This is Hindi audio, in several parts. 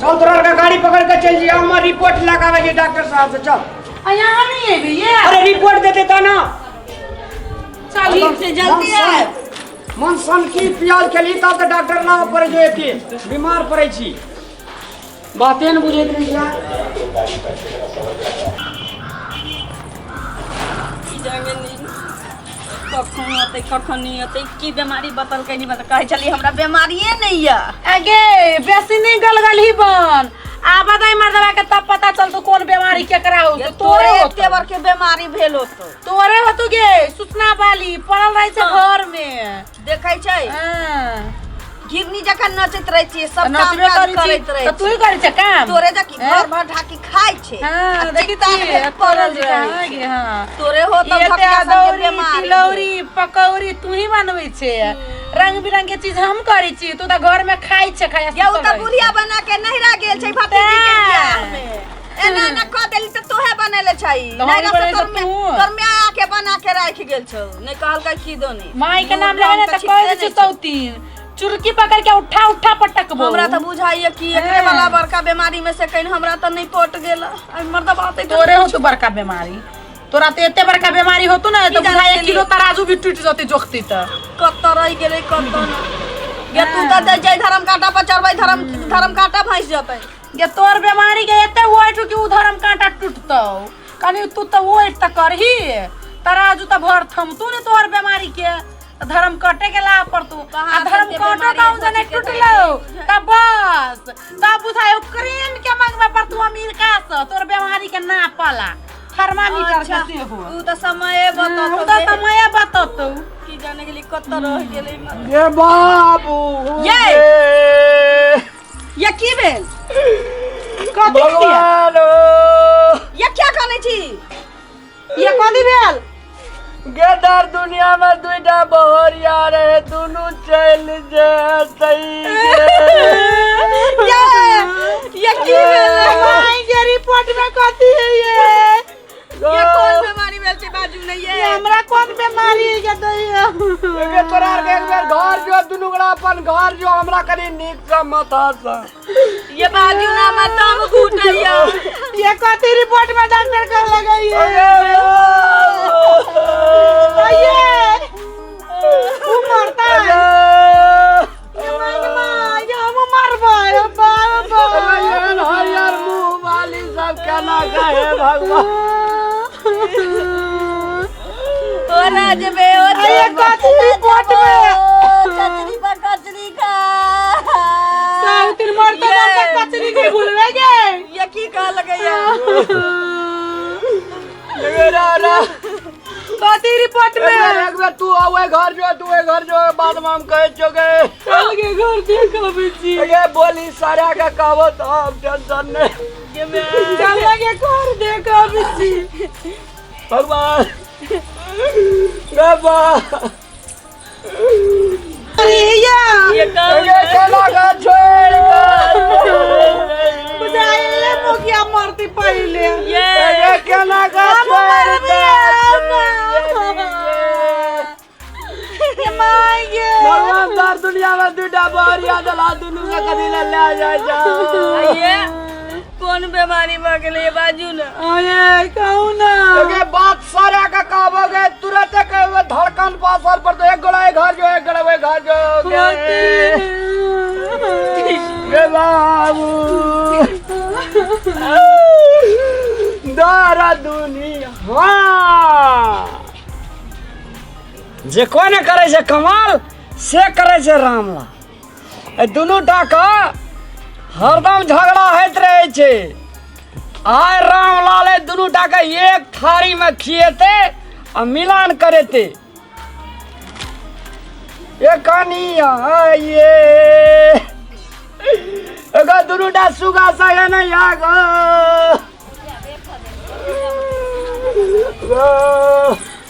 चल तोरा का गाड़ी पकड़ के चल जिया, हम रिपोर्ट लगावे जी डॉक्टर साहब से। चल यहाँ नहीं है भैया। अरे रिपोर्ट दे देता ना। चल ठीक से जल्दी आए। मन सन की प्याज खेली तब तो डॉक्टर ना पड़े जो एते बीमार पड़े छी। बातें न बुझे नहीं यार। कखन नहीं होते की बीमारी बतल के नहीं बता कहे चली हमरा बीमारिये नहीं है। आगे बेसी नहीं गलगल ही बन आ बताई मर्दवा के तब पता चल तो कौन बीमारी केकरा हो। तो तोरे एते बर के बीमारी भेल हो तो तोरे हो तू गे सूचना वाली पड़ल रही छे घर में देखै छै। हां गिरनी जखन नचत रही छी सब काम करैत रही। तो तू ही करै छ काम तोरे जकी घर भर ढाकी खाइ छे। हां देखि ती पड़ल रही। हां तोरे हो तो भक्का संगे बीमारी तिलौरी पकौड़ी तू ही बनबै छे। रंग बिरंग के चीज हम करै छी तू त घर में खाइ छ। खाया यौ त बुढ़िया बना के नहिरा गेल छै भतीजी के बियाह में। एना न क देली त तोहे बनेले छै नहीं तोर में आके बना के राख गेल छौ नहीं कहल का की दोनी माई के नाम लेने त कह दे सौतीन चुरकी पकड़ के उठा उठा पटकबो। हमरा त बुझाइए कि एकरे वाला बड़का बीमारी में से कहीं हमरा त नहीं पट गेल। आई मर्द बात तोरे हो तू बड़का बीमारी तोरा त एते बड़का बीमारी होतु ना त बुझाइए किलो तराजू भी टूट जते जोखती त कत रह गेले कत गे तू त जय धर्म कांटा पर चढ़बै धर्म कांटा फंस जतै गे तोर बीमारी के एते वेट कि उ धर्म कांटा टूटतौ कनी तू त वेट त करही तराजू त भर थम तू ने तोहर बीमारी के धर्म कटे के ला पर तू आ धर्म कांटा काउ जने टूटलो त बस त बुझाइयो क्रीम के मंगवा पर तू अमीर का तोर बीमारी के ना पाला थर्मामीटर से हो उ त समय बततो त समय बततो की जाने के लिए कत रह गेलै ये बाबू ये की भेल कथि किया ये क्या कने छी ये कथि भेल गेदार दुनिया में दुईटा बहरिया रहे दोनों चल जेतै। ये की भेल माई के रिपोर्ट में कथि है ये कौन बीमारी भेल छै बाजू नहीं है हमरा कौन बीमारी है के दैया एके तोरा के एक बेर घर जो दुनु गड़ा अपन घर जो हमरा कनी नीक से माथा से ये बाजू ना मत दम घुटैया ये कथि रिपोर्ट में डॉक्टर कह लगाइए आइए तू मरता है हम मरबा बाबा हरियर मुंह वाली सब केना गए भगवान ओरा जबे और ये कथि रिपोर्ट में कचरी पर कचरी का साउथ मरता ना कचरी के भूलवे गे ये की कह लगैया लगेरा कथि रिपोर्ट में एक बार तू आवे घर जो बाद में हम कहे जोगे चल के घर देख अबे जी ये बोली सारा का कहवत हम टेंशन ने ये मैं चल के घर देख अबे जी भगवान बाबा अरे ये चला का छोड़ बुझाइले मोगिया मरती पहिले ये केना का छोड़ ये माय गे भगवान दार दुनिया में दुटा बहरिया दला दुनु के कदी ले जाय जा ये कौन बीमारी भ गेले बाजू ना आये कहू ना एके बात सारा का कहबोगे तुरंत कहबो धड़कन पासर पर तो एक गोला घर जो गे बाबू दारा दुनिया हाँ जे कोने करे छै कमाल से करे छै रामला ए दुनू टा का हरदम झगड़ा होइत रहे छै। आय रामलाल दुनू टा के एक थारी में खिएते आ मिलान करेते ये कनिया ये एगो दुनू टा सुगा सगे नहीं आगो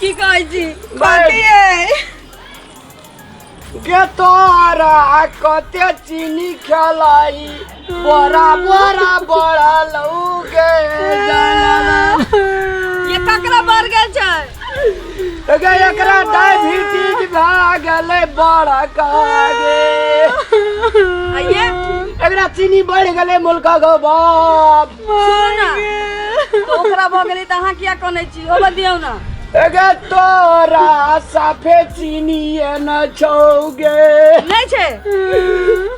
की कहै छी कथि के तोरा कते चीनी खलाई बड़ा लौके ये ककरा बढ़ गेल छै एकरा डायबिटीज भ गेलै बड़ा कागे आइए एकरा चीनी बढ़ गले मुल्का गो बाप। सुन ना तो ओकरा भ गेलै त अहाँ किया कनै छी ओ बदियौ ना। एगे तोरा साफे चीनी न छौगे नहीं छे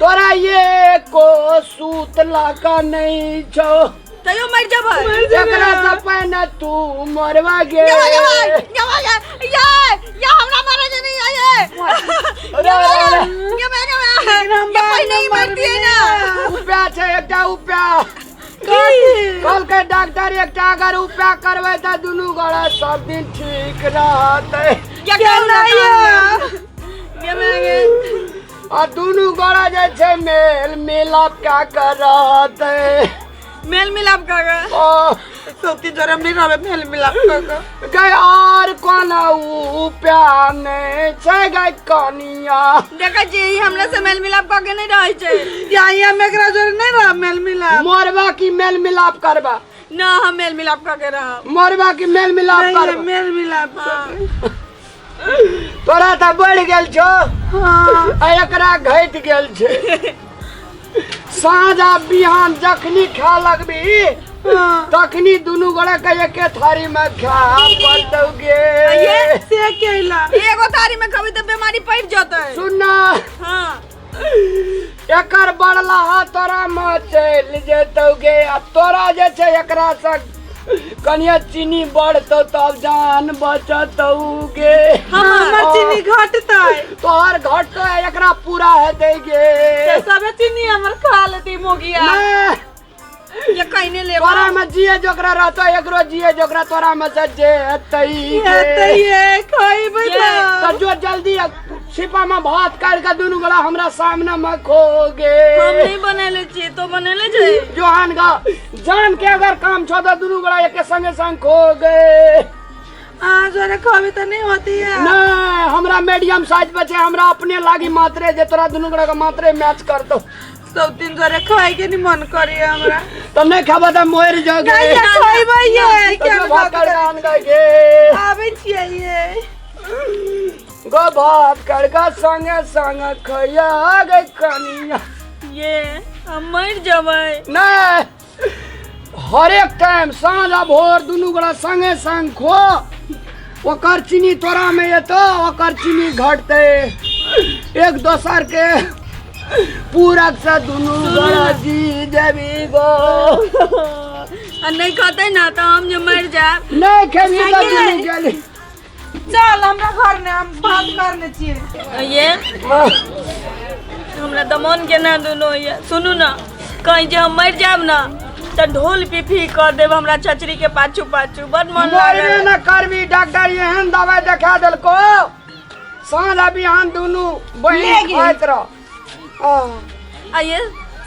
तोरा ये को सूतला का नहीं छौ तयो मर जबै एकरा से पहले तू मरवा गे या हमरा मारे के नहीं आए ये कोई नहीं मरती है ना। उपया छे एकटा उपया कल के डॉक्टर एकटा अगर उपया करबै त दुनू गोड़ा सब दिन ठीक रहतै। क्या ये आ दुनू गोड़ा जे छै मेल मिलाप क्या करतै मेल मिलाप काका सोती जरम नहीं रहबे मेल मिलाप काका गए और कोन उपया नहीं छै गए कनिया देखा जी हमरा से मेल मिलाप काके नहीं रहै छै या मेकरा जोर नहीं रह मेल मिलाप मोरबा की मेल मिलाप करबा ना हम मेल मिलाप काके रह मोरबा की मेल मिलाप करबा मेल मिलाप तोरा त बढ़ गेल छो आ एकरा घट गेल छै। साँझ बिहान जखनी खा लगबी तखनी दुनू गोड़ा के एके थारी में खा पड़तौगे। ये से केला एगो थारी में खबी त बीमारी पड़ जतै। सुन ना हां एकर बड़ला तोरा में चल जेतौगे आ तोरा जे छै एकरा से कनिया चीनी बढ़तो तब जान बचतौगे। हमर चीनी घटतै तोहर घटतो एकरा पूरा हेतै गे सब चीनी हमर खा लेती मोगिया ये कहिने ले तोरा में जिए जोकरा रहतो एकरो जिए जोकरा तोरा में से जे हेतै ये खइबै त जो जल्दी छिपा में भात काट के दुनू गोड़ा हमरा सामने में खोगे। हम नहीं बनेले छी तो बनेले छै जोहान गा जान के अगर काम छो तो दुनू गोड़ा एके संगे संग खोगे। जोरे खबी त नहीं होती है नहीं हमरा मीडियम साइज बचे हमरा अपने लागी मात्रे जे तोरा दुनू गोड़ा के मात्रे मैच करतो सब दिन जोरे खाए के नहीं मन करी हमरा तो नहीं खाबा त मोर जोगे नहीं खइबै ये क्या भात काट के आन गे आबै छियै ये गो भात काट के संगे संगे खइया गे कनिया ये हम मर जबै नहीं हर एक टाइम साँझ आ भोर दुनू गोड़ा संगे संग खो ओकर चीनी तोरा में एतो ओकर चीनी घटते एक दोसर के पूरक से दुनू गोड़ा जी जेबी गो नहीं खाते ना तो हम जो मर जाब नहीं खेबी तो दुनू गेली चल हमरा घर में हम बात करने छियै ये हमरा त मन के ना दुनो ये सुनू ना कहीं जे हम मर जाब ना त ढोल पिपी कर देब हमरा चचरी के पाछू पाछू बड मन मरबे न करबी डॉक्टर एहन दवाई देखा देलको साँझ आ बिहान दुनू बहिन खाइत रह ये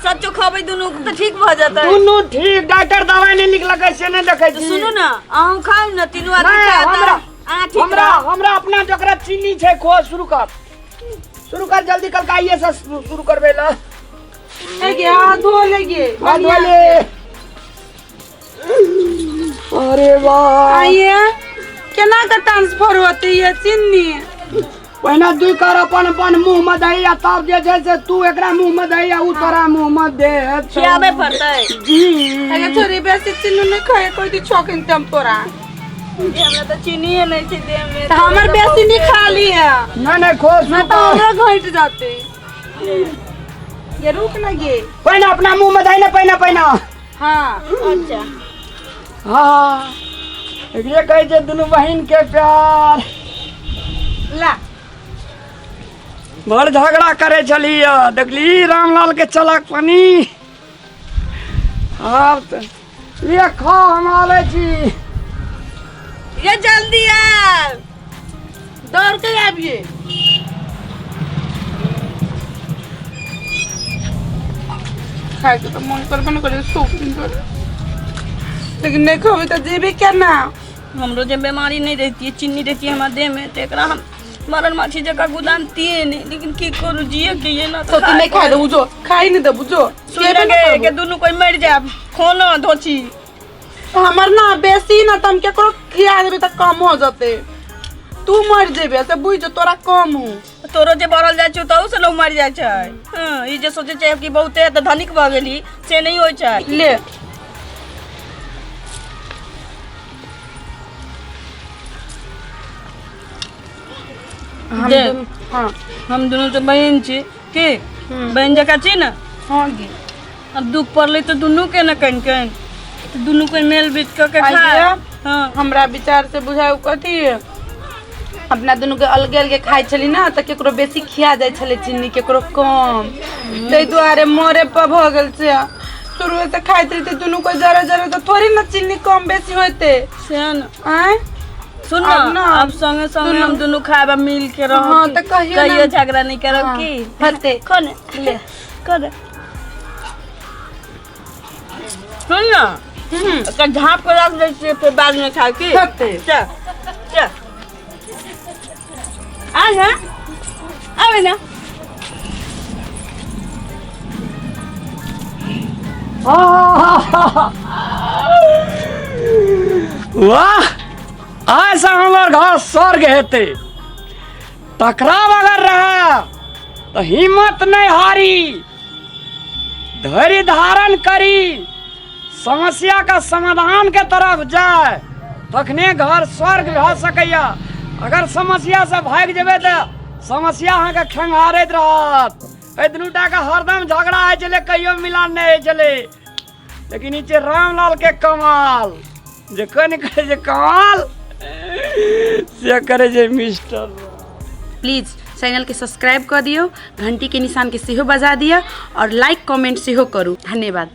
सच्चो खबै दुनू त ठीक भ जतै दुनू ठीक डॉक्टर दवाई नहीं लिखलकै से नहीं देखै छी सुनू ना अहूँ खाऊ ना तीनों आदमी नहीं, खाता हमरा अपना जकरा चीनी छै खो शुरू कर जल्दी कल काइए से शुरू करबे ला एगे हाथ धो लेगे हाथ धो ले अरे वाह आइए केना का ट्रांसफर होती है चीनी पहिने दुई कर अपन मुंह में दही आ तब जे छै से तू एकरा मुंह में दही आ उ तोरा मुंह में दे खियाबे पड़तै जी अगर छोरी बेसी चीनी नहीं खाए कोई दी छोकिन तम तोरा ये हमरा तो चीनी है नहीं थी दे में तो हमर बेसी नहीं खा लिया नहीं खोस मैं तो हमरा घट जाते ये रुक लगे पहिने अपना मुंह में दही ना पहिने हां अच्छा हाँ ये कहे छै दुनू बहिन के प्यार ला बड़ झगड़ा करे चलिए देखली रामलाल के चलक पानी अब ये खा हम आवे छी ये जल्दी आ दौड़ के आबिए खाए तो मन करबे न करे सब दिन करे लेकिन नहीं खावे तो जीवे क्या ना हमरो जे बीमारी नहीं रहती है चीनी रहती है हमारे देह में तो एकरा हम मरण माछी जगह गुदानती नहीं लेकिन की करू जिए के ये ना तो नहीं खाए दो बुझो खाई नहीं दो बुझो सुन लगे के दोनों कोई मर जाए खाना धोची हमर ना बेसी ना तम केकरो खिया देबे त कम हो जते तू मर जेबे से बुझ तोरा कम हूँ तोरो जे बढ़ल जाइ छै तहु से लोग मर जाइ छै। ई जे सोचे छै कि बहुते त धनिक भ गेली से नहीं होइ छै। ले हाँ हम दोनों तो बहन छी की बहन जका छी ना। हाँ गे अब दुख पड़ले तो दुनू के न कन कन दुनू के मेल बीच के खाए। हाँ हमरा विचार से बुझाउ कथी अपना दुनू के अलगे अलगे खाइ छली ना त केकरो बेसी खिया जाइ छले चीनी केकरो कम तै दुआरे मरे पर भ गेल से शुरू से खाइत रही दुनू को जरा जरा तो थोड़ी ना चीनी कम बेसी होते से न आय सुन ना अब संगे संगे हम दोनों खाए मिल के रहो। हाँ त कहियो झगड़ा नहीं करब की हते कोने ले कर सुन ना का झाप के रख दे छियै फिर बाद में खाए की हते चल चल आ जा आवे ना वाह ऐसा हमार घर स्वर्ग हेते। टकराव अगर रहा तो हिम्मत नहीं हारी धैर्य धारण करी समस्या का समाधान के तरफ जाए तखने घर स्वर्ग भ सकैया। अगर समस्या से भाग जेबे तो समस्या अहाँ के खेंगारैत रहत। ए दुनूटा का हरदम झगड़ा है चले कहियो मिलान नहीं है चले। लेकिन नीचे रामलाल के कमाल जे कन करे जे कमाल से करे जे मिस्टर। प्लीज चैनल के सब्सक्राइब कर दियो घंटी के निशान के सेहो बजा दिया और लाइक कमेंट सेहो करू। धन्यवाद।